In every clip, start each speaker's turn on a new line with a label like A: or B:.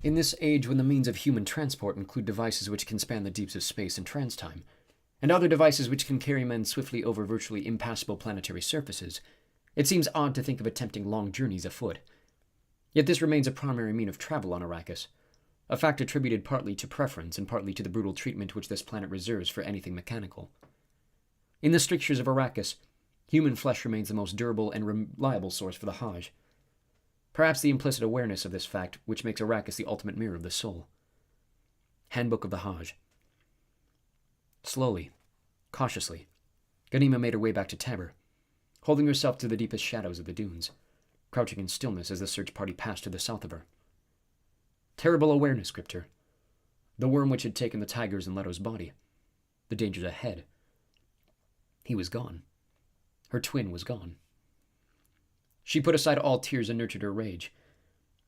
A: In this age when the means of human transport include devices which can span the deeps of space and transtime, and other devices which can carry men swiftly over virtually impassable planetary surfaces, it seems odd to think of attempting long journeys afoot. Yet this remains a primary mean of travel on Arrakis, a fact attributed partly to preference and partly to the brutal treatment which this planet reserves for anything mechanical. In the strictures of Arrakis, human flesh remains the most durable and reliable source for the Hajj. Perhaps the implicit awareness of this fact which makes Arrakis the ultimate mirror of the soul. Handbook of the Hajj. Slowly, cautiously, Ghanima made her way back to Tabr, holding herself to the deepest shadows of the dunes, crouching in stillness as the search party passed to the south of her. Terrible awareness gripped her. The worm which had taken the tigers in Leto's body. The dangers ahead. He was gone. Her twin was gone. She put aside all tears and nurtured her rage.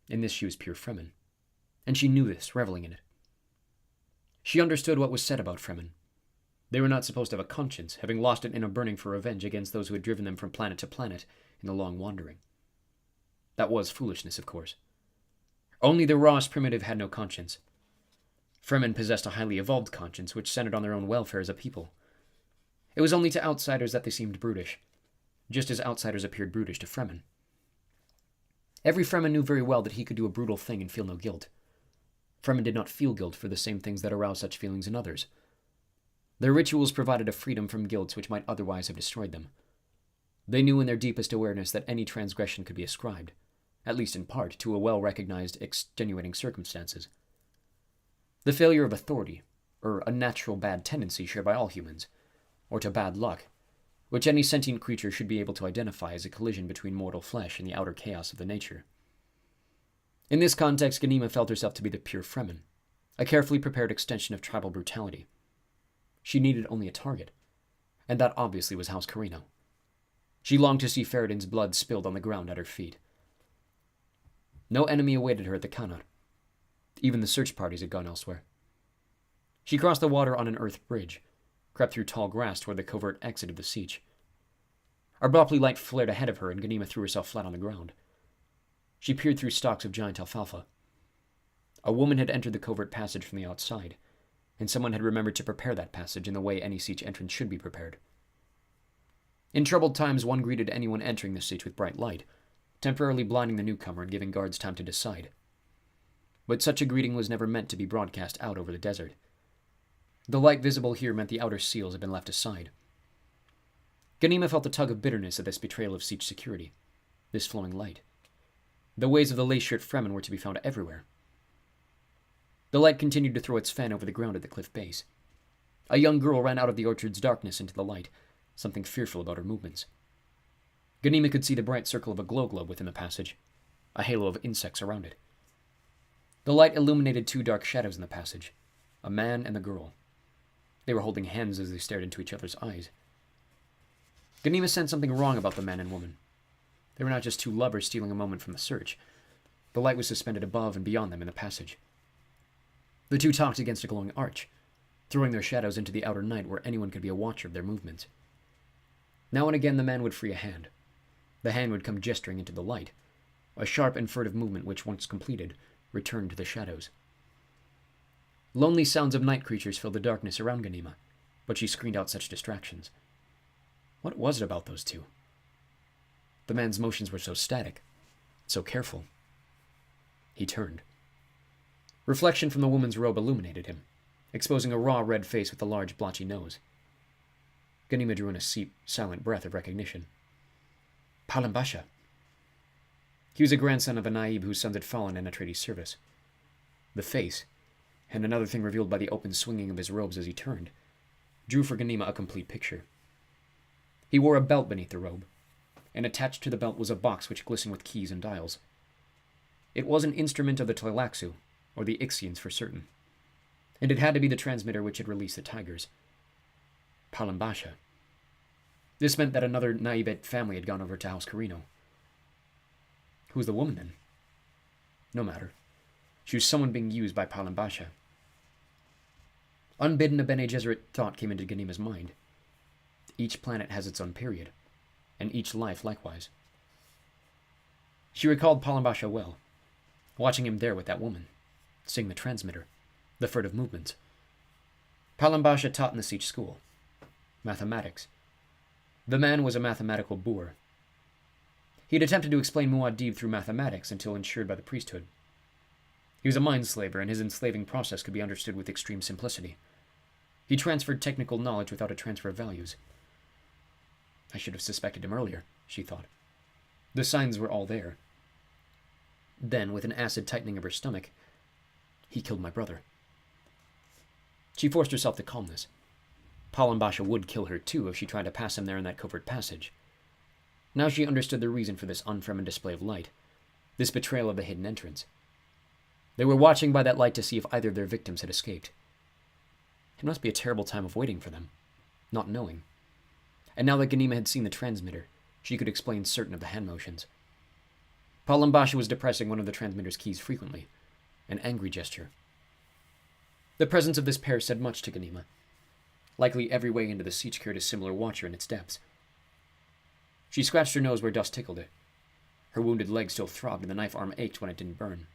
A: In this she was pure Fremen. And she knew this, reveling in it. She understood what was said about Fremen. They were not supposed to have a conscience, having lost it in a burning for revenge against those who had driven them from planet to planet in the long wandering. That was foolishness, of course. Only the rawest primitive had no conscience. Fremen possessed a highly evolved conscience which centered on their own welfare as a people. It was only to outsiders that they seemed brutish, just as outsiders appeared brutish to Fremen. Every Fremen knew very well that he could do a brutal thing and feel no guilt. Fremen did not feel guilt for the same things that arouse such feelings in others. Their rituals provided a freedom from guilt which might otherwise have destroyed them. They knew in their deepest awareness that any transgression could be ascribed, at least in part, to a well-recognized extenuating circumstances. The failure of authority, or a natural bad tendency shared by all humans, or to bad luck, which any sentient creature should be able to identify as a collision between mortal flesh and the outer chaos of the nature. In this context, Ghanima felt herself to be the pure Fremen, a carefully prepared extension of tribal brutality. She needed only a target, and that obviously was House Carino. She longed to see Ferrodin's blood spilled on the ground at her feet. No enemy awaited her at the Khanat. Even the search parties had gone elsewhere. She crossed the water on an earth bridge, crept through tall grass toward the covert exit of the siege. Abruptly light flared ahead of her, and Ghanima threw herself flat on the ground. She peered through stalks of giant alfalfa. A woman had entered the covert passage from the outside, and someone had remembered to prepare that passage in the way any siege entrance should be prepared. In troubled times, one greeted anyone entering the siege with bright light, temporarily blinding the newcomer and giving guards time to decide. But such a greeting was never meant to be broadcast out over the desert. The light visible here meant the outer seals had been left aside. Ghanima felt a tug of bitterness at this betrayal of siege security, this flowing light. The ways of the lace-shirt Fremen were to be found everywhere. The light continued to throw its fan over the ground at the cliff base. A young girl ran out of the orchard's darkness into the light, something fearful about her movements. Ghanima could see the bright circle of a glow globe within the passage, a halo of insects around it. The light illuminated two dark shadows in the passage, a man and the girl. They were holding hands as they stared into each other's eyes. Ghanima sensed something wrong about the man and woman. They were not just two lovers stealing a moment from the search. The light was suspended above and beyond them in the passage. The two talked against a glowing arch, throwing their shadows into the outer night where anyone could be a watcher of their movements. Now and again the man would free a hand. The hand would come gesturing into the light, a sharp and furtive movement which, once completed, returned to the shadows. Lonely sounds of night creatures filled the darkness around Ghanima, but she screened out such distractions. What was it about those two? The man's motions were so static, so careful. He turned. Reflection from the woman's robe illuminated him, exposing a raw red face with a large blotchy nose. Ghanima drew in a silent breath of recognition. Palan Basha. He was a grandson of a Naib whose sons had fallen in Atreides' service. The face, and another thing revealed by the open swinging of his robes as he turned, drew for Ghanima a complete picture. He wore a belt beneath the robe, and attached to the belt was a box which glistened with keys and dials. It was an instrument of the Tleilaxu, or the Ixians for certain, and it had to be the transmitter which had released the tigers. Palan Basha. This meant that another Naibite family had gone over to House Carino. Who was the woman, then? No matter. She was someone being used by Palan Basha. Unbidden, a Bene Gesserit thought came into Ghanima's mind. Each planet has its own period, and each life likewise. She recalled Palan Basha well, watching him there with that woman, seeing the transmitter, the furtive movements. Palambasha taught in the siege school. Mathematics. The man was a mathematical boor. He had attempted to explain Muad'Dib through mathematics until insured by the priesthood. He was a mind-slaver, and his enslaving process could be understood with extreme simplicity. He transferred technical knowledge without a transfer of values. I should have suspected him earlier, she thought. The signs were all there. Then, with an acid tightening of her stomach, he killed my brother. She forced herself to calmness. Palambasha would kill her too if she tried to pass him there in that covert passage. Now she understood the reason for this unfremen display of light, this betrayal of the hidden entrance. They were watching by that light to see if either of their victims had escaped. It must be a terrible time of waiting for them, not knowing. And now that Ganima had seen the transmitter, she could explain certain of the hand motions. Palambasha was depressing one of the transmitter's keys frequently, an angry gesture. The presence of this pair said much to Ganima. Likely every way into the siege carried a similar watcher in its depths. She scratched her nose where dust tickled it. Her wounded leg still throbbed and the knife arm ached when it didn't burn.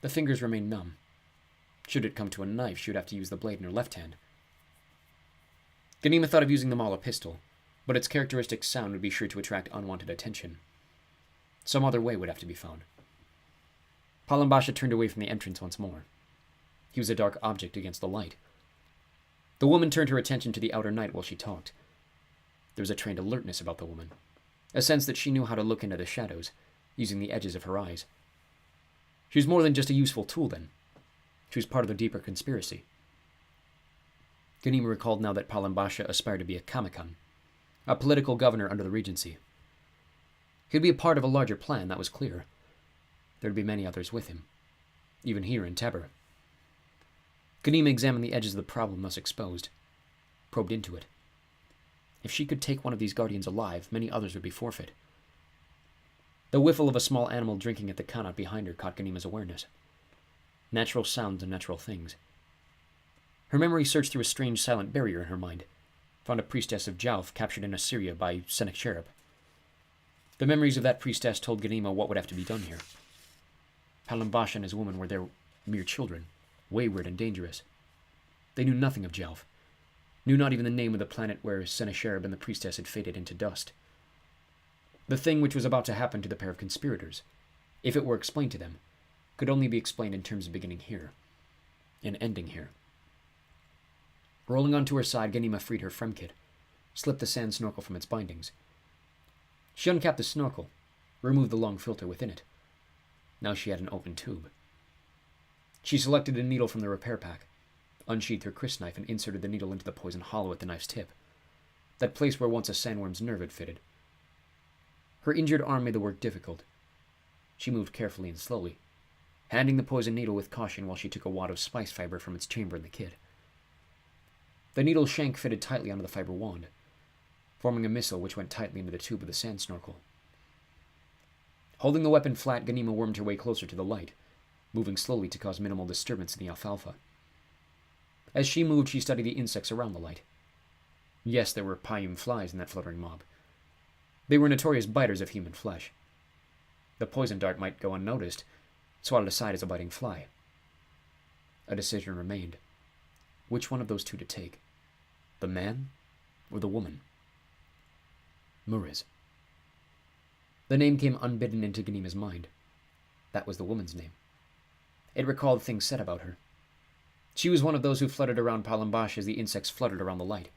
A: The fingers remained numb. Should it come to a knife, she would have to use the blade in her left hand. Ganima thought of using the Mala pistol, but its characteristic sound would be sure to attract unwanted attention. Some other way would have to be found. Palambasha turned away from the entrance once more. He was a dark object against the light. The woman turned her attention to the outer night while she talked. There was a trained alertness about the woman, a sense that she knew how to look into the shadows, using the edges of her eyes. She was more than just a useful tool, then. She was part of the deeper conspiracy. Ganima recalled now that Palambasha aspired to be a Kamakan, a political governor under the regency. He would be a part of a larger plan, that was clear. There would be many others with him, even here in Teber. Ganima examined the edges of the problem thus exposed, probed into it. If she could take one of these guardians alive, many others would be forfeit. The whiffle of a small animal drinking at the kanat behind her caught Ganima's awareness. Natural sounds and natural things. Her memory searched through a strange silent barrier in her mind, found a priestess of Jauf captured in Assyria by Sennacherib. The memories of that priestess told Ganima what would have to be done here. Palambasha and his woman were their mere children, wayward and dangerous. They knew nothing of Jauf, knew not even the name of the planet where Sennacherib and the priestess had faded into dust. The thing which was about to happen to the pair of conspirators, if it were explained to them, could only be explained in terms of beginning here, and ending here. Rolling onto her side, Ganima freed her fremkit, slipped the sand snorkel from its bindings. She uncapped the snorkel, removed the long filter within it. Now she had an open tube. She selected a needle from the repair pack, unsheathed her crysknife, and inserted the needle into the poison hollow at the knife's tip, that place where once a sandworm's nerve had fitted. Her injured arm made the work difficult. She moved carefully and slowly, handing the poison needle with caution while she took a wad of spice fiber from its chamber in the kit. The needle shank fitted tightly onto the fiber wand, forming a missile which went tightly into the tube of the sand snorkel. Holding the weapon flat, Ganima wormed her way closer to the light, moving slowly to cause minimal disturbance in the alfalfa. As she moved, she studied the insects around the light. Yes, there were Payum flies in that fluttering mob. They were notorious biters of human flesh. The poison dart might go unnoticed, swatted aside as a biting fly. A decision remained. Which one of those two to take? The man or the woman? Muriz. The name came unbidden into Ganima's mind. That was the woman's name. It recalled things said about her. She was one of those who fluttered around Palambasha as the insects fluttered around the light.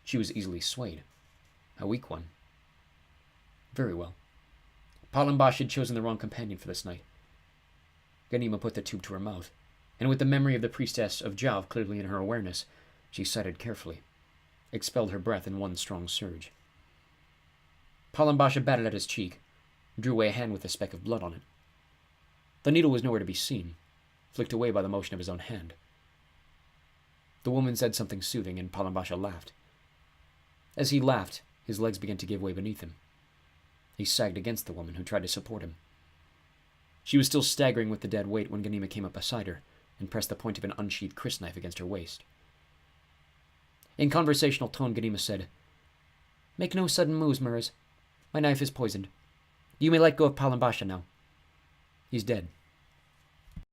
A: She was easily swayed. A weak one. Very well. Palambasha had chosen the wrong companion for this night. Ganima put the tube to her mouth, and with the memory of the priestess of Jav clearly in her awareness, she sighted carefully, expelled her breath in one strong surge. Palambasha batted at his cheek, drew away a hand with a speck of blood on it. The needle was nowhere to be seen, flicked away by the motion of his own hand. The woman said something soothing, and Palambasha laughed. As he laughed, his legs began to give way beneath him. He sagged against the woman, who tried to support him. She was still staggering with the dead weight when Ganima came up beside her and pressed the point of an unsheathed crysknife against her waist. In conversational tone, Ganima said, "Make no sudden moves, Muriz. My knife is poisoned. You may let go of Palambasha now. He's dead."